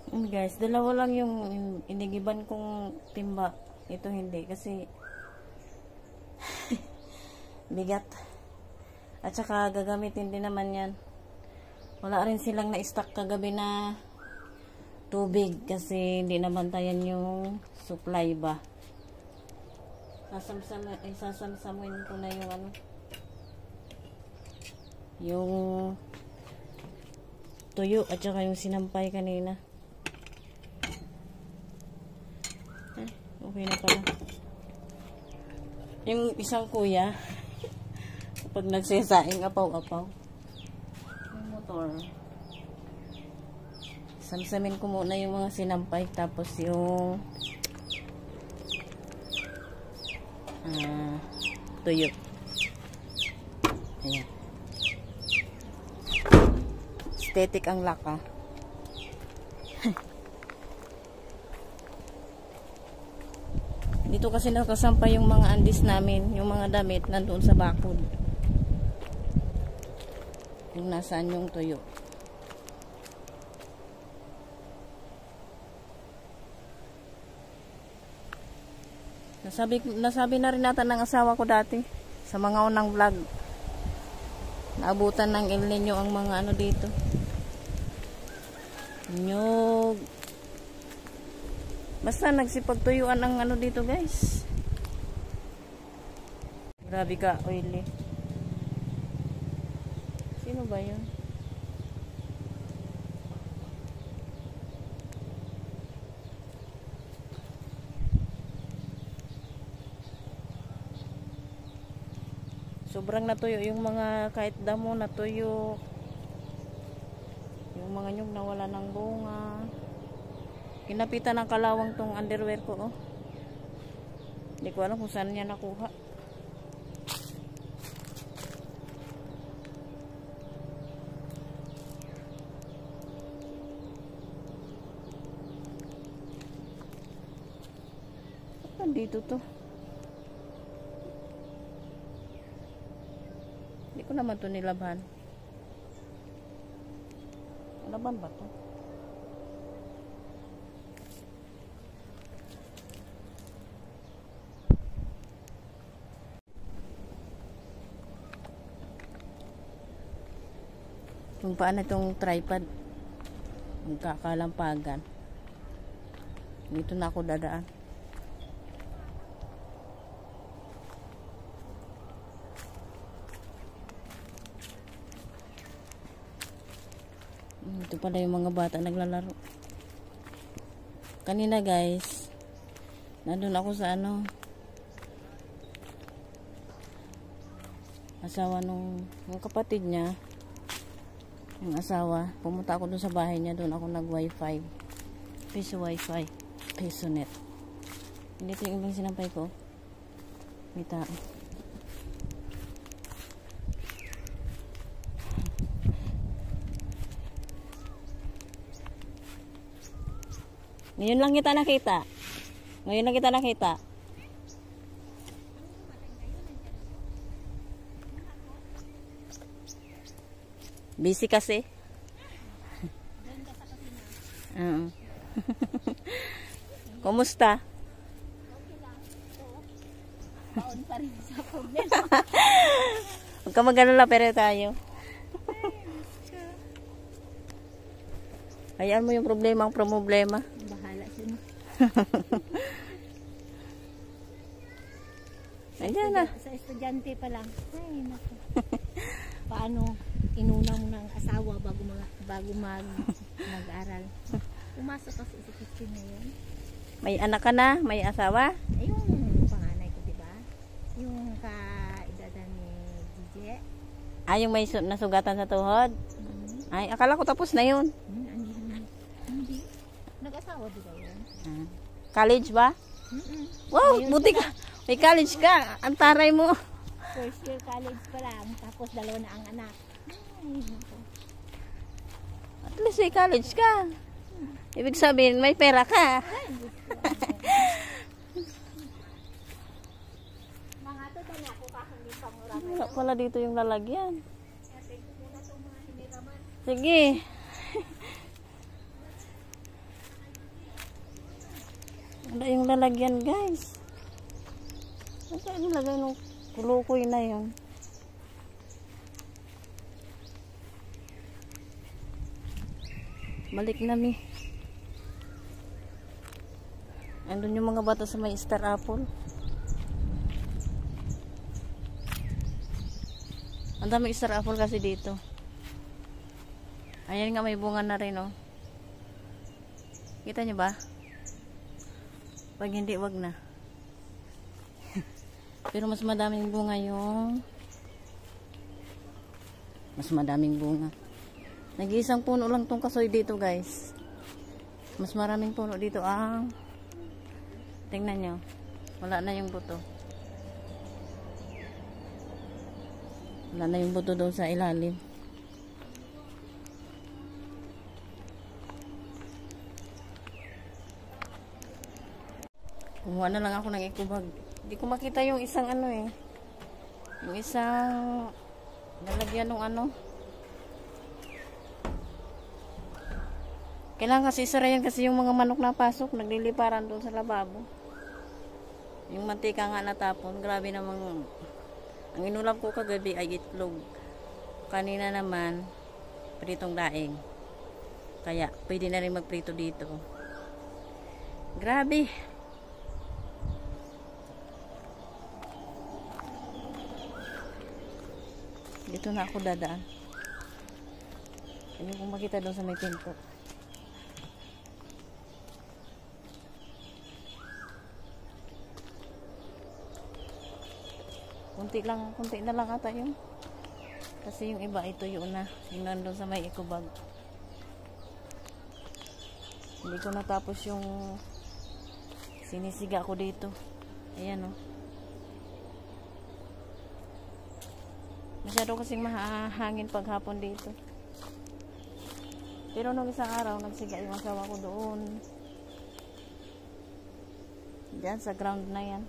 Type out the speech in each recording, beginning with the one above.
Guys, dalawa lang yung inigiban kong timba. Ito hindi kasi bigat. At saka gagamitin din naman yan. Wala rin silang na-stock kagabi na tubig kasi hindi nabantayan yung supply ba. Sasamsamuin ko na yung ano, yung tuyo at saka yung sinampay kanina. Okay na pala. Yung isang kuya kapag nagsasaing apaw-apaw yung motor, samsamin ko muna yung mga sinampay tapos yung tuyo. Ayan. Aesthetic ang laka. Dito kasi nakasampay yung mga andis namin, yung mga damit nandoon sa bakod. Yung nasaan yung tuyo. Nasabi na rin natin ng asawa ko dati sa mga unang vlog. Naabutan ng El Nino ang mga ano dito. Nyog. Basta nagsipagtuyuan ang ano dito, guys. Grabe ka, oily. Sino ba yun? Sobrang natuyo yung mga kahit damo natuyo. Yung mga nyug nawala ng bunga. Kinapitan ng kalawang tong underwear ko, oh. Hindi ko alam kung saan niya nakuha. Nandito to. Hindi ko naman to nilaban. Laban ba to? Kung paano itong tripod, magkakalampagan. Dito na ako dadaan. Ito pala yung mga bata naglalaro. Kanina, guys, nandun ako sa ano, asawa nung kapatid niya. Yung asawa, pumunta ako dun sa bahay niya, doon ako nag-wifi. Piso wifi, piso net. Hindi ito yung ibang sinampay ko. May tao. Ngayon lang kita nakita. Ngayon lang kita nakita. Busy kasi. Kumusta? Baon pa rin sa problema. Huwag ka mag-alala, pero tayo. Hayaan mo yung problema ang problema. Bahala siya. Ayan na. Sa estudyante pa lang. Ay, naku. Paano inuna mo ng asawa bago mag-aral? Pumasok kasi sa kitchen na yun. May anak ka na? May asawa? Ay, yung panganay ko, diba? Yung ka-edadan ni DJ. Ay, yung may nasugatan sa tuhod? Ay, akala ko tapos na yun. Hindi. Nag-asawa diba yun? College ba? Wow, buti ka. May college ka. Ang taray mo. First year college pa lang. Tapos dalawa na ang anak. At least may college ka. Ibig sabihin, may pera ka. Mga to na ako kakandi pang Wala pala dito yung lalagyan. Sige. Wala yung lalagyan, guys. Saan yung lagay ng kulukoy na yun? Balik na mi. Andun yung mga bata sa may star apple. Ang dami star apple kasi dito. Ayan nga, may bunga na rin, oh. Kita nyo ba? Pag hindi, wag na. Pero mas madaming bunga yung... Mas madaming bunga. Nag-iisang puno lang tong kasoy dito, guys. Mas maraming puno dito ang... Tingnan nyo. Wala na yung buto. Wala na yung buto doon sa ilalim. Kumuha na lang ako ng ikubag. Hindi ko makita yung isang ano eh. Yung isang nalagyan ng ano. Kailangan kasi isarayan kasi yung mga manok na pasok. Nagliliparan doon sa lababo. Yung mantika nga natapon. Grabe namang. Ang inulam ko kagabi ay itlog. Kanina naman pritong daing. Kaya pwede na rin magprito dito. Grabe. Dito na ako dadaan. Ayun kung makita doon sa may pinto. Kunti na lang ata yun. Kasi yung iba ito yun na. Yung nandun sa may ikubag. Hindi ko natapos yung sinisiga ko dito. Ayan, oh. Masyado kasing mahangin paghapon dito. Pero nung isang araw, nagsiga yung asawa ko doon. Diyan sa ground na yan.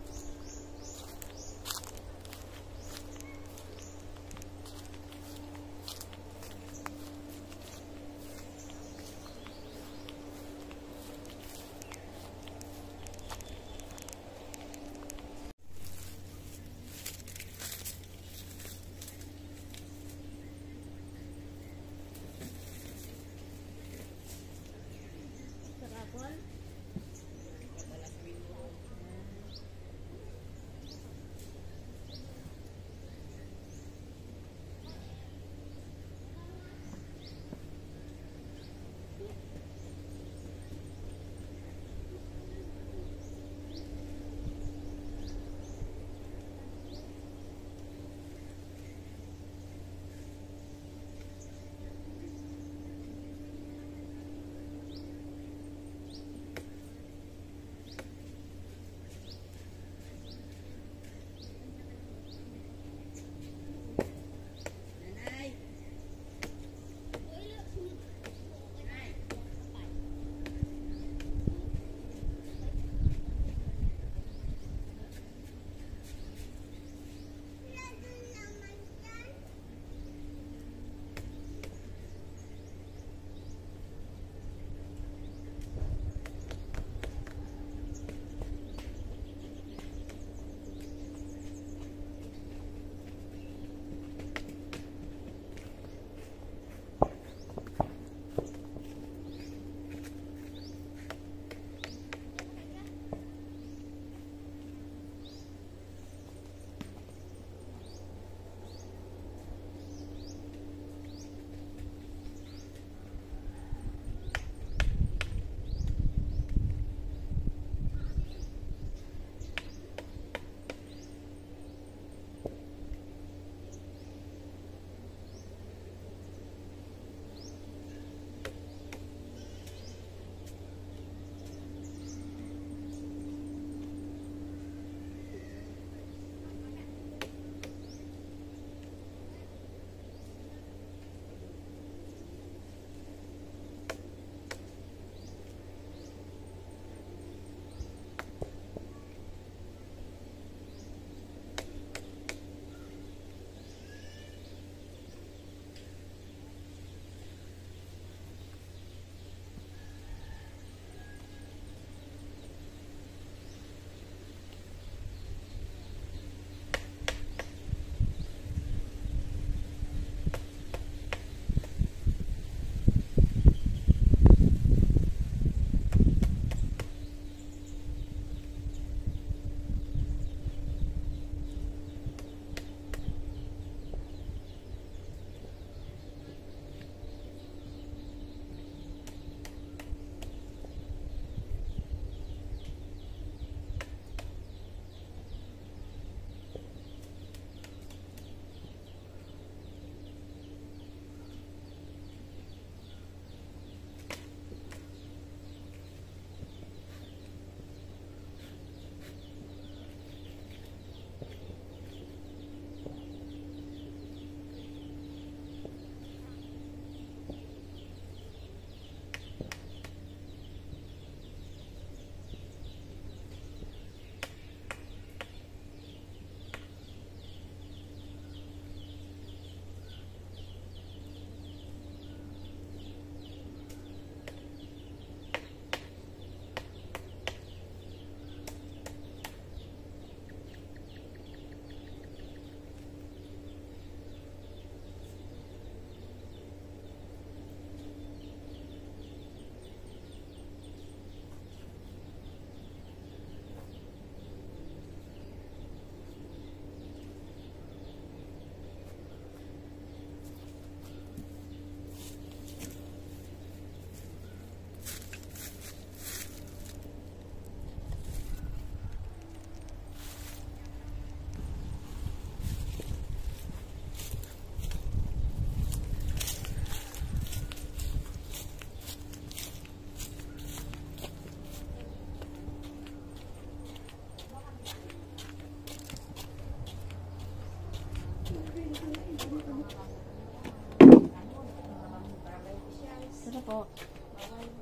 Salamat.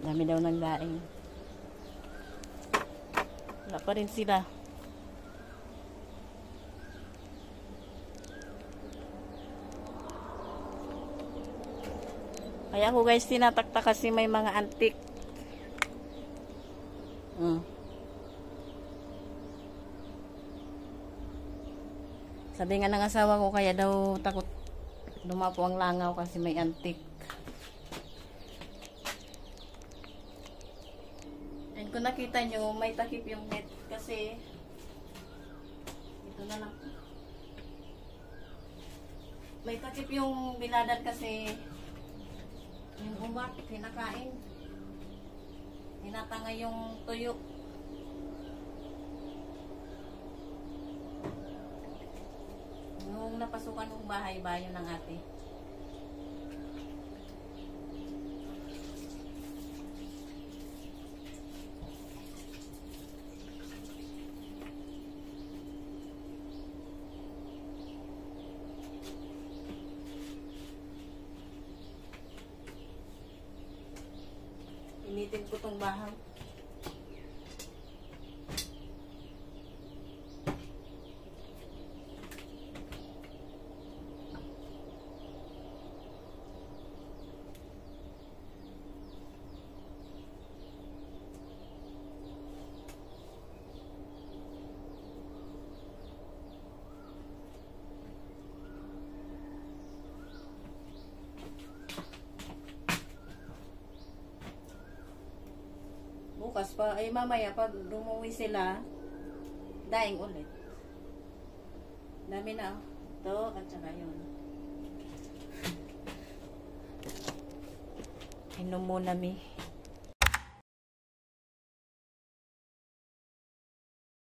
Dami daw nagdaing. Wala pa rin sila. Kaya ako guys tinatakta kasi may mga antik. Sabi nga ng asawa ko kaya daw takot lumapo ang langaw kasi may antik. And kung nakita nyo may takip yung net kasi ito na lang. May takip yung binadan kasi yung umak, pinakain. Tinatanga yung tuyo. Yung napasukan ng bahay, bayo ng ate. Initin ko tong bahaw. Bukas pa, ay mamaya pag lumuwi sila, daing ulit. Dami na. Ito at saka yun. Inom muna mi.